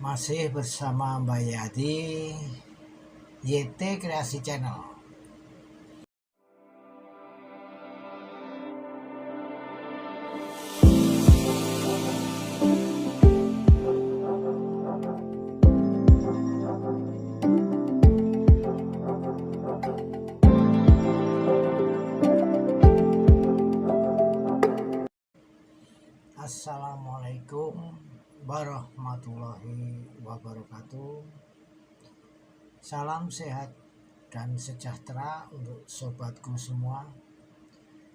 Masih bersama Mbak Yadi, YT Kreasi Channel. Assalamualaikum warahmatullahi wabarakatuh. Salam sehat dan sejahtera untuk sobatku semua.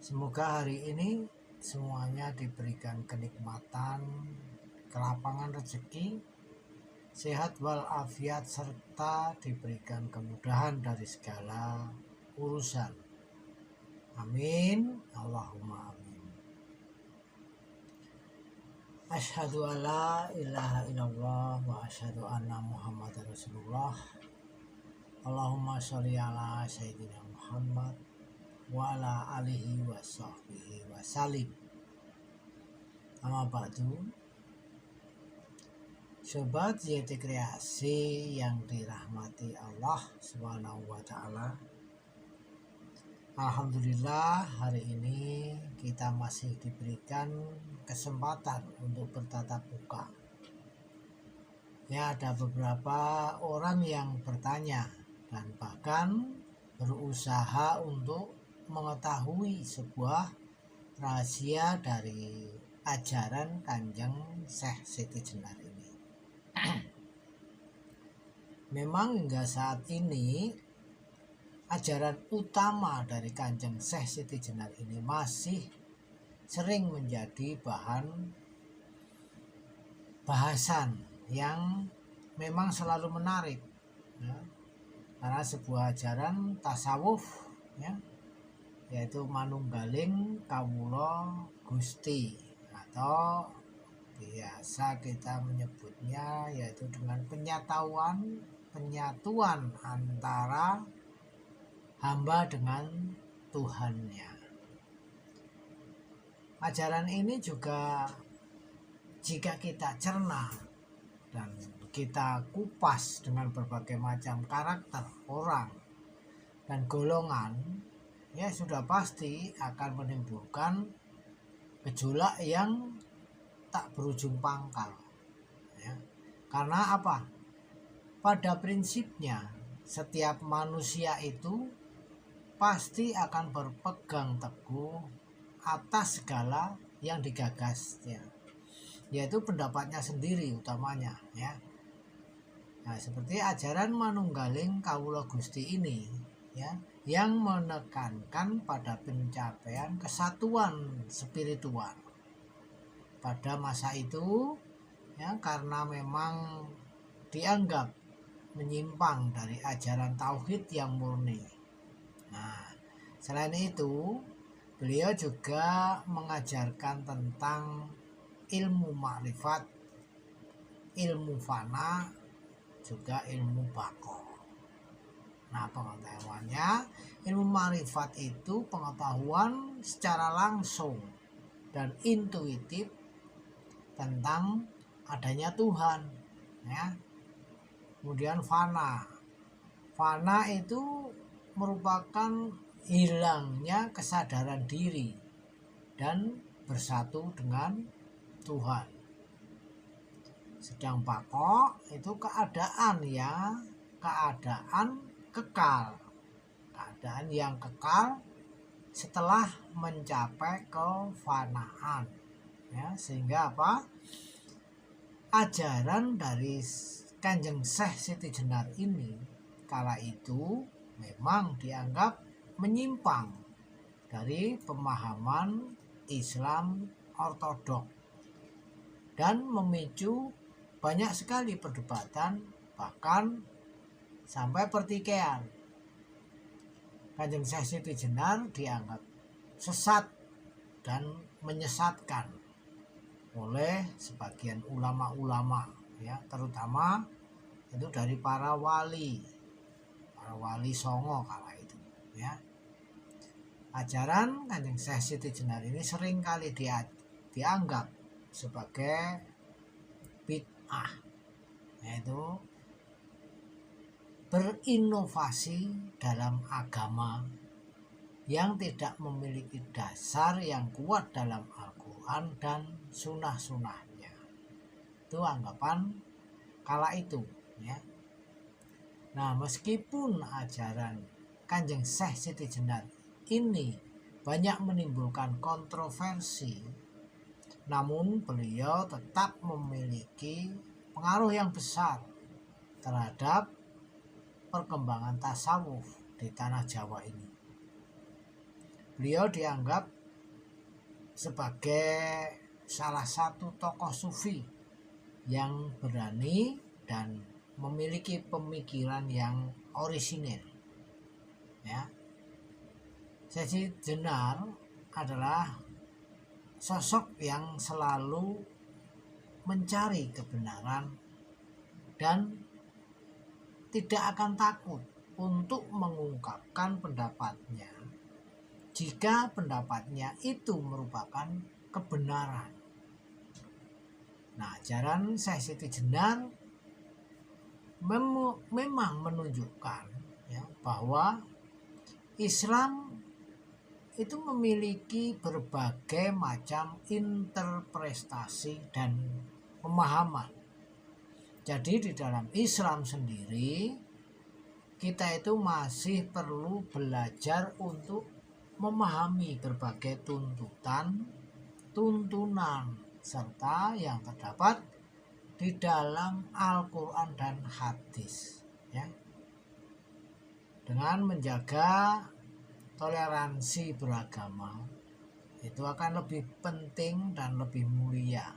Semoga hari ini semuanya diberikan kenikmatan, kelapangan rezeki, sehat walafiat, serta diberikan kemudahan dari segala urusan. Amin, Allahumma amin. Asyhadu alla ilaha illallah wa asyhadu anna Muhammadar Rasulullah. Allahumma sholli ala sayyidina Muhammad wa ala alihi wa sahbihi wa salim. Amma ba'du. Sobat YT Kreasi yang dirahmati Allah Subhanahu wa taala. Alhamdulillah hari ini kita masih diberikan kesempatan untuk bertatap muka. Ya, ada beberapa orang yang bertanya dan bahkan berusaha untuk mengetahui sebuah rahasia dari ajaran Kanjeng Syekh Siti Jenar ini. Memang hingga saat ini ajaran utama dari Kanjeng Syekh Siti Jenar ini masih sering menjadi bahan bahasan yang memang selalu menarik, ya. Karena sebuah ajaran tasawuf, ya, yaitu manunggaling kawula Gusti, atau biasa kita menyebutnya yaitu dengan penyatuan antara hamba dengan Tuhannya. Ajaran ini juga jika kita cerna dan kita kupas dengan berbagai macam karakter orang dan golongan, ya sudah pasti akan menimbulkan gejolak yang tak berujung pangkal, ya. Karena apa? Pada prinsipnya setiap manusia itu pasti akan berpegang teguh atas segala yang digagasnya, yaitu pendapatnya sendiri utamanya, ya. Nah, seperti ajaran manunggaling kawula Gusti ini, ya, yang menekankan pada pencapaian kesatuan spiritual pada masa itu, ya, karena memang dianggap menyimpang dari ajaran tauhid yang murni. Nah, selain itu, beliau juga mengajarkan tentang ilmu makrifat, ilmu fana, juga ilmu baqo. Nah, pengetahuannya, ilmu makrifat itu pengetahuan secara langsung dan intuitif tentang adanya Tuhan, ya. Kemudian fana itu merupakan hilangnya kesadaran diri dan bersatu dengan Tuhan. Sedang baqo itu keadaan kekal, keadaan yang kekal setelah mencapai kefanaan, ya. Sehingga apa? Ajaran dari Kanjeng Syekh Siti Jenar ini kala itu memang dianggap menyimpang dari pemahaman Islam ortodok dan memicu banyak sekali perdebatan, bahkan sampai pertikaian. Kanjeng Syekh Siti Jenar dianggap sesat dan menyesatkan oleh sebagian ulama-ulama, ya, terutama itu dari para wali songo kala itu, ya. Ajaran Kanjeng Syekh Siti Jenar ini sering kali dianggap sebagai bid'ah, yaitu berinovasi dalam agama yang tidak memiliki dasar yang kuat dalam Al-Quran dan sunnah-sunnahnya. Itu anggapan kala itu, ya. Nah, meskipun ajaran Kanjeng Syekh Siti Jenar ini banyak menimbulkan kontroversi, namun beliau tetap memiliki pengaruh yang besar terhadap perkembangan tasawuf di tanah Jawa ini. Beliau dianggap sebagai salah satu tokoh sufi yang berani dan memiliki pemikiran yang orisinil, ya. Siti Jenar adalah sosok yang selalu mencari kebenaran dan tidak akan takut untuk mengungkapkan pendapatnya jika pendapatnya itu merupakan kebenaran. Nah, ajaran Syekh Siti Jenar memang menunjukkan, ya, bahwa Islam itu memiliki berbagai macam interpretasi dan pemahaman. Jadi di dalam Islam sendiri kita itu masih perlu belajar untuk memahami berbagai tuntunan serta yang terdapat di dalam Al-Quran dan hadis, ya. Dengan menjaga toleransi beragama itu akan lebih penting dan lebih mulia,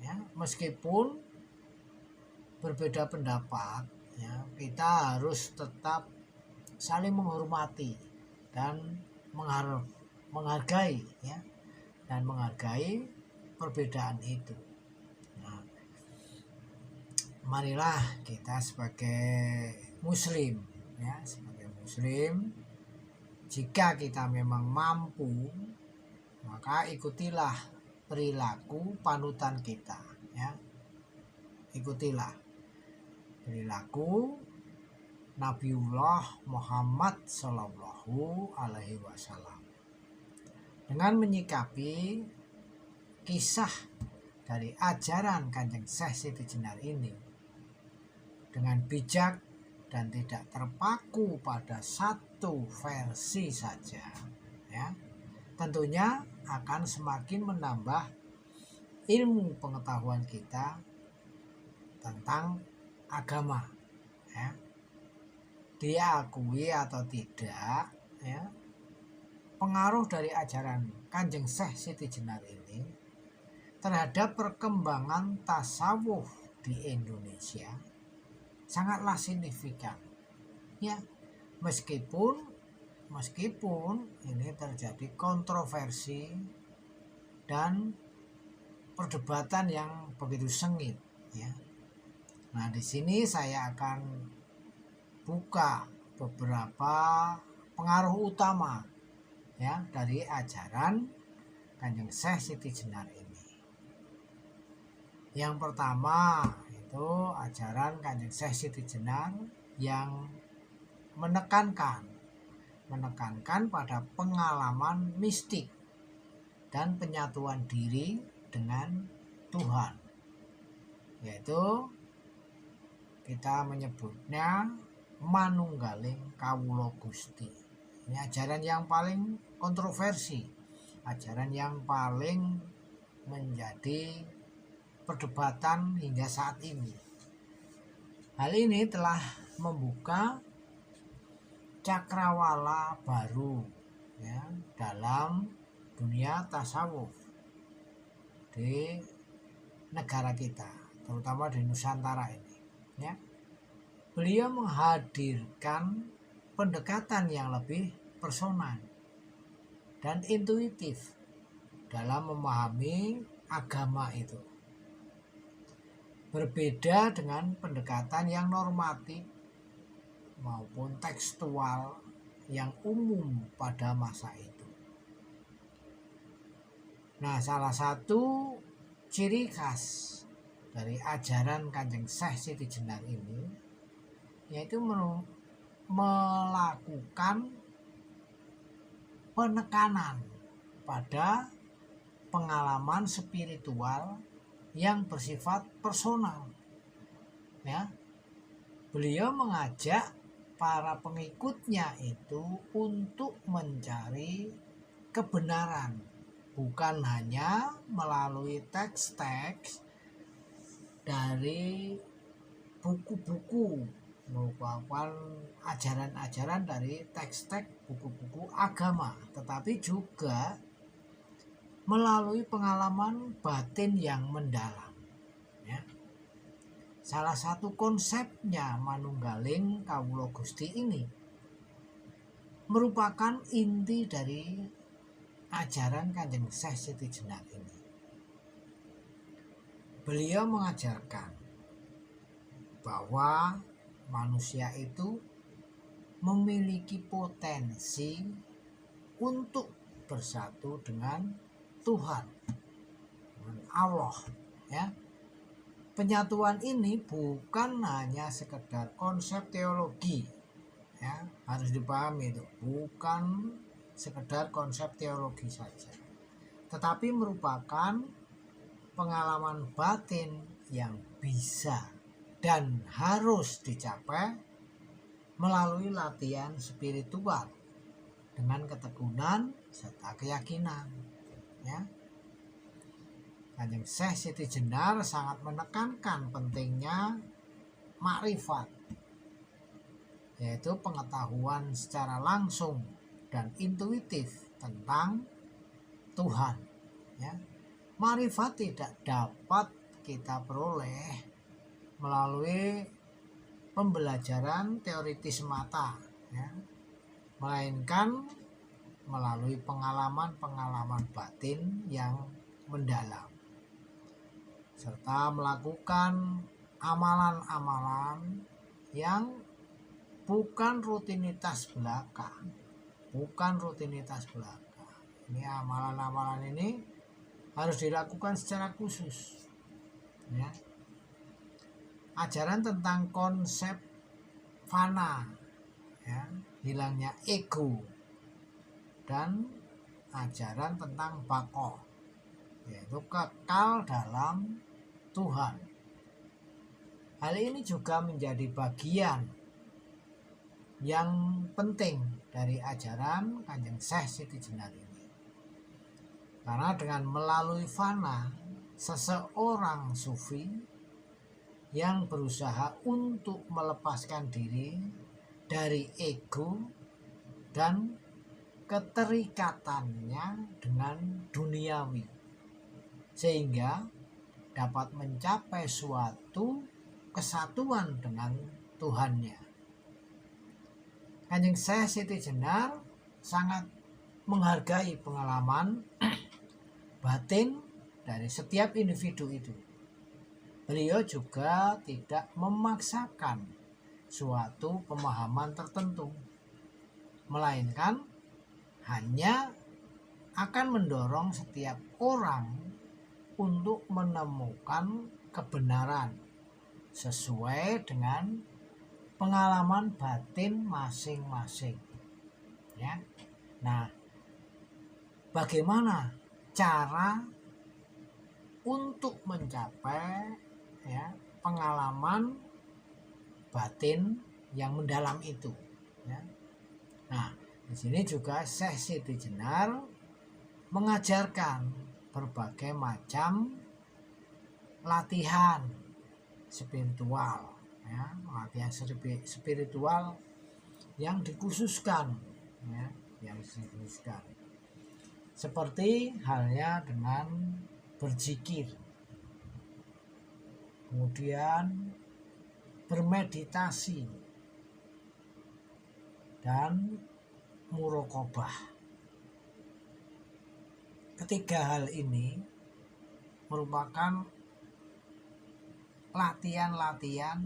ya. Meskipun berbeda pendapat, ya, kita harus tetap saling menghormati dan menghargai, ya, dan menghargai perbedaan itu. Nah, marilah kita sebagai muslim, ya, sebagai muslim, jika kita memang mampu, maka ikutilah perilaku panutan kita, ya. Ikutilah perilaku Nabiullah Muhammad Sallallahu Alaihi Wasallam dengan menyikapi kisah dari ajaran Kanjeng Syekh Siti Jenar ini dengan bijak dan tidak terpaku pada satu versi saja, ya, tentunya akan semakin menambah ilmu pengetahuan kita tentang agama, ya. Diakui atau tidak, ya, pengaruh dari ajaran Kanjeng Syekh Siti Jenar ini terhadap perkembangan tasawuf di Indonesia sangatlah signifikan, ya. Meskipun ini terjadi kontroversi dan perdebatan yang begitu sengit, ya. Nah, di sini saya akan buka beberapa pengaruh utama, ya, dari ajaran Kanjeng Syekh Siti Jenar ini. Yang pertama itu ajaran Kanjeng Syekh Siti Jenar yang menekankan pada pengalaman mistik dan penyatuan diri dengan Tuhan, yaitu kita menyebutnya manunggaling kawula Gusti. Ini ajaran yang paling kontroversi, ajaran yang paling menjadi perdebatan hingga saat ini. Hal ini telah membuka cakrawala baru, ya, dalam dunia tasawuf di negara kita, terutama di Nusantara ini, ya. Beliau menghadirkan pendekatan yang lebih personal dan intuitif dalam memahami agama itu. Berbeda dengan pendekatan yang normatif maupun tekstual yang umum pada masa itu. Nah, salah satu ciri khas dari ajaran Kanjeng Syekh Siti Jenar ini, yaitu melakukan penekanan pada pengalaman spiritual yang bersifat personal. Ya, beliau mengajak para pengikutnya itu untuk mencari kebenaran, bukan hanya melalui teks-teks dari buku-buku, merupakan ajaran-ajaran dari teks-teks buku-buku agama, tetapi juga melalui pengalaman batin yang mendalam. Ya. Salah satu konsepnya manunggaling Kawula Gusti ini merupakan inti dari ajaran Kanjeng Syekh Siti Jenar ini. Beliau mengajarkan bahwa manusia itu memiliki potensi untuk bersatu dengan Tuhan, dengan Allah, ya. Penyatuan ini bukan hanya sekedar konsep teologi, ya, harus dipahami itu, bukan sekedar konsep teologi saja, tetapi merupakan pengalaman batin yang bisa dan harus dicapai melalui latihan spiritual dengan ketekunan serta keyakinan. Ya. Kanjeng Syekh Siti Jenar sangat menekankan pentingnya makrifat, yaitu pengetahuan secara langsung dan intuitif tentang Tuhan. Ya. Makrifat tidak dapat kita peroleh melalui pembelajaran teoritis semata, ya, melainkan melalui pengalaman-pengalaman batin yang mendalam, serta melakukan amalan-amalan yang bukan rutinitas belaka. Ini amalan-amalan ini harus dilakukan secara khusus. Ya. Ajaran tentang konsep fana, ya, hilangnya ego, dan ajaran tentang bako, yaitu kekal dalam Tuhan. Hal ini juga menjadi bagian yang penting dari ajaran Kanjeng Syekh Siti Jenar ini. Karena dengan melalui fana, seseorang sufi yang berusaha untuk melepaskan diri dari ego dan keterikatannya dengan duniawi, sehingga dapat mencapai suatu kesatuan dengan Tuhannya. Kanjeng Syekh Siti Jenar sangat menghargai pengalaman batin dari setiap individu itu. Beliau juga tidak memaksakan suatu pemahaman tertentu, melainkan hanya akan mendorong setiap orang untuk menemukan kebenaran sesuai dengan pengalaman batin masing-masing. Ya. Nah, bagaimana cara untuk mencapai, ya, pengalaman batin yang mendalam itu? Ya. Nah, di sini juga Syekh Siti Jenar mengajarkan berbagai macam latihan spiritual, ya, latihan spiritual yang dikhususkan, ya, seperti halnya dengan berzikir, kemudian bermeditasi, dan muraqabah. Ketiga hal ini merupakan latihan-latihan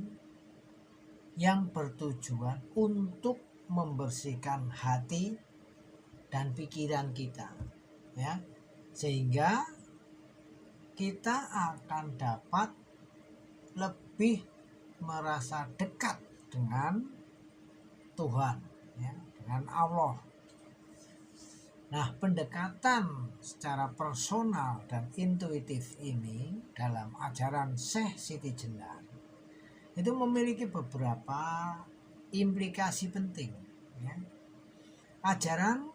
yang bertujuan untuk membersihkan hati dan pikiran kita, ya, sehingga kita akan dapat lebih merasa dekat dengan Tuhan, ya, dengan Allah. Nah, pendekatan secara personal dan intuitif ini dalam ajaran Syekh Siti Jenar itu memiliki beberapa implikasi penting, ya. Ajaran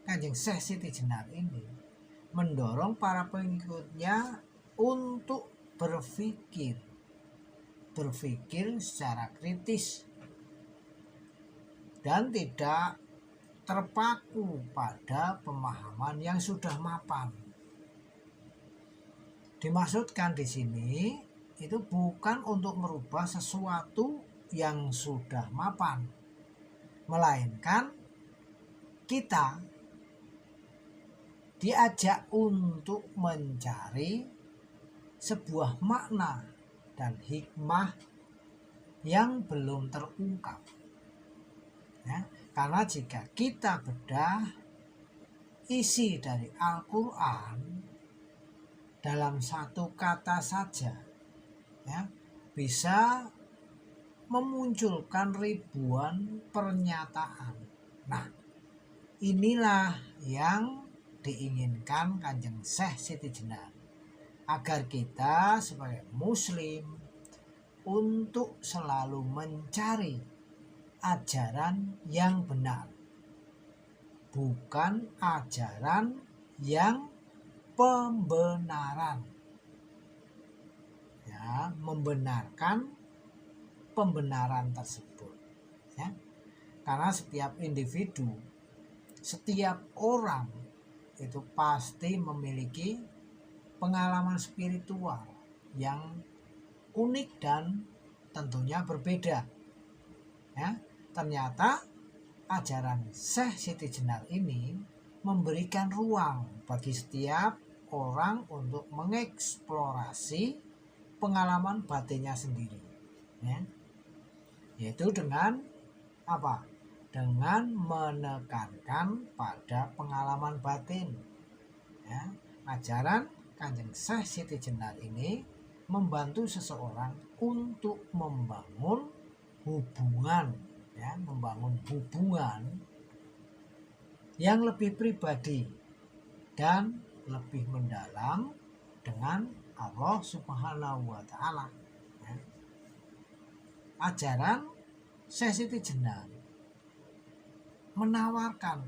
Kanjeng Syekh Siti Jenar ini mendorong para pengikutnya untuk berpikir secara kritis dan tidak terpaku pada pemahaman yang sudah mapan. Dimaksudkan di sini itu bukan untuk merubah sesuatu yang sudah mapan, melainkan kita diajak untuk mencari sebuah makna dan hikmah yang belum terungkap, ya. Karena jika kita bedah isi dari Al-Quran dalam satu kata saja, ya, bisa memunculkan ribuan pernyataan. Nah, inilah yang diinginkan Kanjeng Syekh Siti Jenar, agar kita sebagai muslim untuk selalu mencari ajaran yang benar, bukan ajaran yang pembenaran, ya, membenarkan pembenaran tersebut, ya. Karena setiap individu, setiap orang itu pasti memiliki pengalaman spiritual yang unik dan tentunya berbeda, ya. Ternyata ajaran Syekh Siti Jenar ini memberikan ruang bagi setiap orang untuk mengeksplorasi pengalaman batinnya sendiri, ya. Yaitu dengan apa? Dengan menekankan pada pengalaman batin, ya. Ajaran Kanjeng Syekh Siti Jenar ini membantu seseorang untuk membangun hubungan, ya, membangun hubungan yang lebih pribadi dan lebih mendalam dengan Allah Subhanahu wa Ta'ala, ya. Ajaran Syekh Siti Jenar menawarkan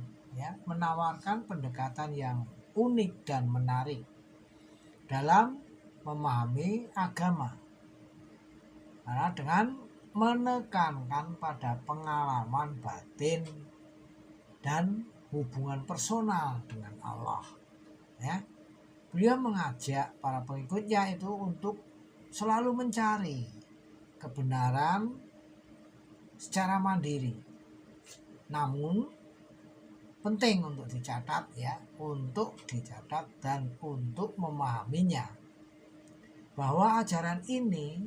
pendekatan yang unik dan menarik dalam memahami agama, karena dengan menekankan pada pengalaman batin dan hubungan personal dengan Allah, ya. Beliau mengajak para pengikutnya itu untuk selalu mencari kebenaran secara mandiri, namun penting untuk dicatat, ya, untuk dicatat dan untuk memahaminya, bahwa ajaran ini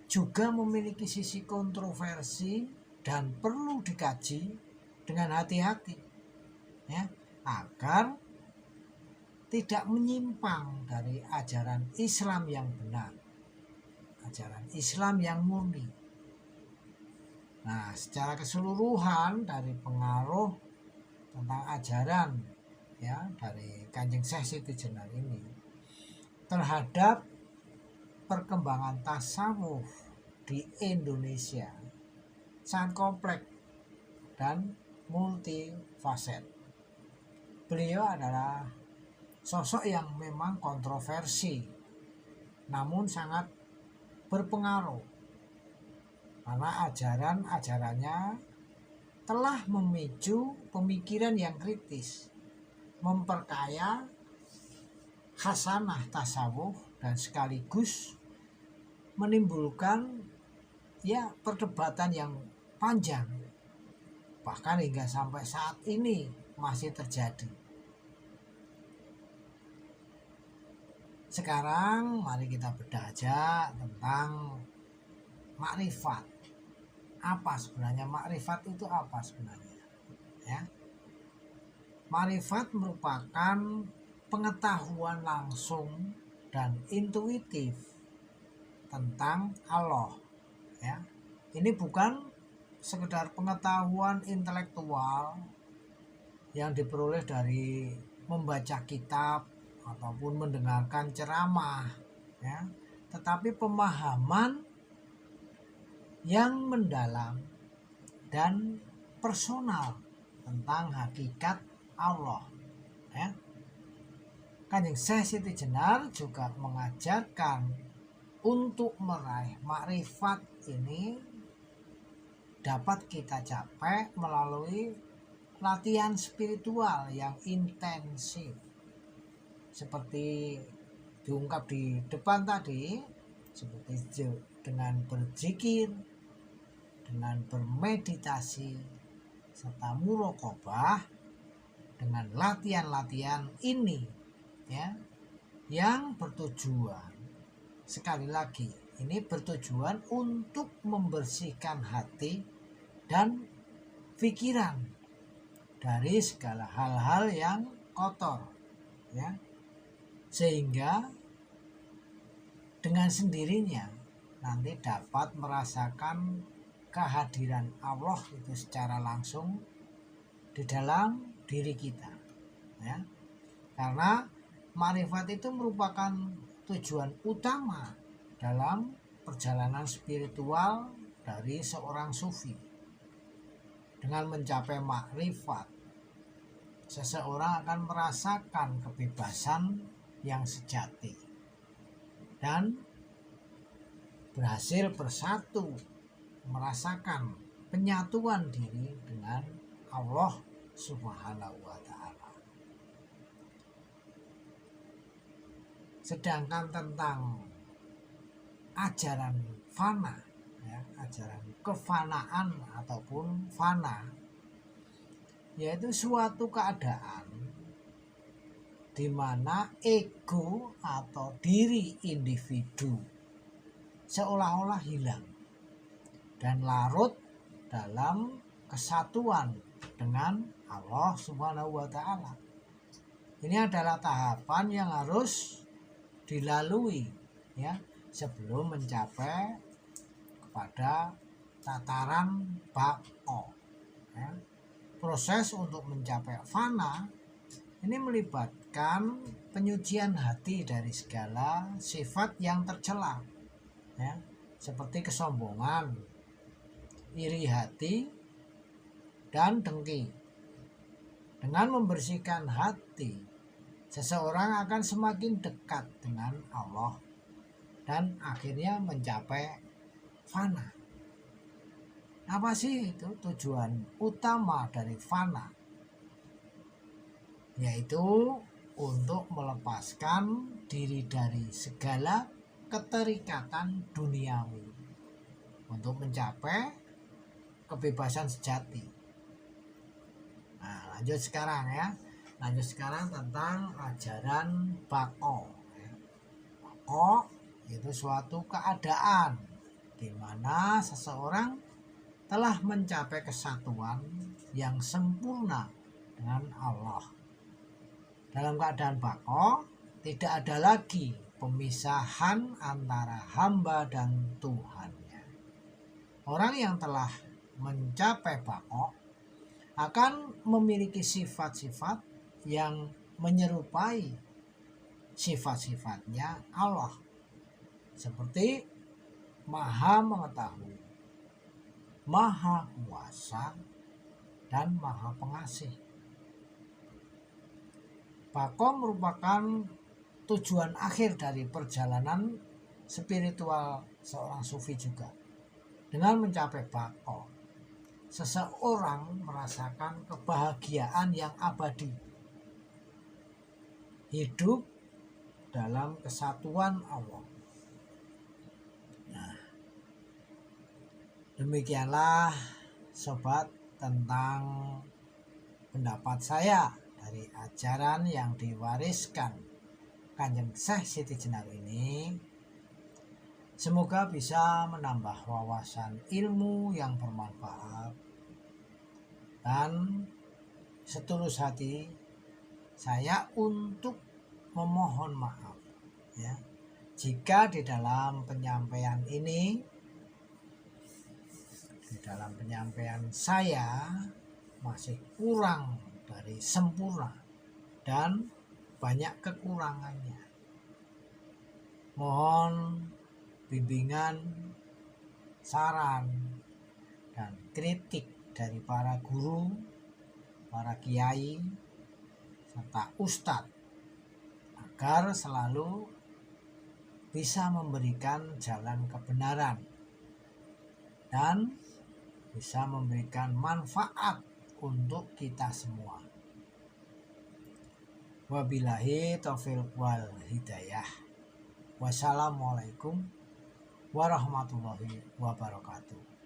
juga memiliki sisi kontroversi dan perlu dikaji dengan hati-hati, ya, agar tidak menyimpang dari ajaran Islam yang benar, ajaran Islam yang murni. Nah, secara keseluruhan dari pengaruh tentang ajaran, ya, dari Kanjeng Syekh Siti Jenar ini terhadap perkembangan tasawuf di Indonesia sangat kompleks dan multifaset. Beliau adalah sosok yang memang kontroversi, namun sangat berpengaruh, karena ajarannya telah memicu pemikiran yang kritis, memperkaya khasanah tasawuf, dan sekaligus menimbulkan, ya, perdebatan yang panjang, bahkan hingga sampai saat ini masih terjadi. Sekarang mari kita bedah aja tentang makrifat. Apa sebenarnya makrifat itu, apa sebenarnya, ya? Makrifat merupakan pengetahuan langsung dan intuitif tentang Allah, ya. Ini bukan sekedar pengetahuan intelektual yang diperoleh dari membaca kitab ataupun mendengarkan ceramah, ya, tetapi pemahaman yang mendalam dan personal tentang hakikat Allah, ya. Kanjeng Syekh Siti Jenar juga mengajarkan untuk meraih makrifat ini dapat kita capai melalui latihan spiritual yang intensif. Seperti diungkap di depan tadi, seperti dengan berzikir, dengan bermeditasi, serta muraqabah. Dengan latihan-latihan ini, ya, yang bertujuan, sekali lagi, ini bertujuan untuk membersihkan hati dan pikiran dari segala hal-hal yang kotor, ya, sehingga dengan sendirinya nanti dapat merasakan kehadiran Allah itu secara langsung di dalam diri kita, ya. Karena makrifat itu merupakan tujuan utama dalam perjalanan spiritual dari seorang sufi. Dengan mencapai makrifat, seseorang akan merasakan kebebasan yang sejati dan berhasil bersatu, merasakan penyatuan diri dengan Allah Subhanahu wa ta'ala. Sedangkan tentang ajaran fana, ya, ajaran kefanaan ataupun fana, yaitu suatu keadaan di mana ego atau diri individu seolah-olah hilang dan larut dalam kesatuan dengan Allah Subhanahu wa ta'ala. Ini adalah tahapan yang harus dilalui, ya, sebelum mencapai kepada tataran baqo, ya. Proses untuk mencapai fana ini melibatkan penyucian hati dari segala sifat yang tercela, ya, seperti kesombongan, iri hati, dan dengki. Dengan membersihkan hati, seseorang akan semakin dekat dengan Allah dan akhirnya mencapai fana. Apa sih itu tujuan utama dari fana? Yaitu untuk melepaskan diri dari segala keterikatan duniawi untuk mencapai kebebasan sejati. Nah, lanjut sekarang, ya. Lanjut sekarang tentang ajaran baqo. Baqo itu suatu keadaan di mana seseorang telah mencapai kesatuan yang sempurna dengan Allah. Dalam keadaan baqo tidak ada lagi pemisahan antara hamba dan Tuhannya. Orang yang telah mencapai baqo akan memiliki sifat-sifat yang menyerupai sifat-sifatnya Allah, seperti Maha Mengetahui, Maha Kuasa, dan Maha Pengasih. Baqo merupakan tujuan akhir dari perjalanan spiritual seorang sufi juga. Dengan mencapai baqo, seseorang merasakan kebahagiaan yang abadi, hidup dalam kesatuan Allah. Nah, demikianlah sobat tentang pendapat saya dari ajaran yang diwariskan Kanjeng Syekh Siti Jenar ini. Semoga bisa menambah wawasan ilmu yang bermanfaat, dan setulus hati saya untuk memohon maaf, ya, Jika di dalam penyampaian ini, di dalam penyampaian saya masih kurang dari sempurna dan banyak kekurangannya, mohon bimbingan, saran, dan kritik dari para guru, para kiai, serta ustadz agar selalu bisa memberikan jalan kebenaran dan bisa memberikan manfaat untuk kita semua. Wabillahi taufiq wal hidayah. Wassalamualaikum warahmatullahi wabarakatuh.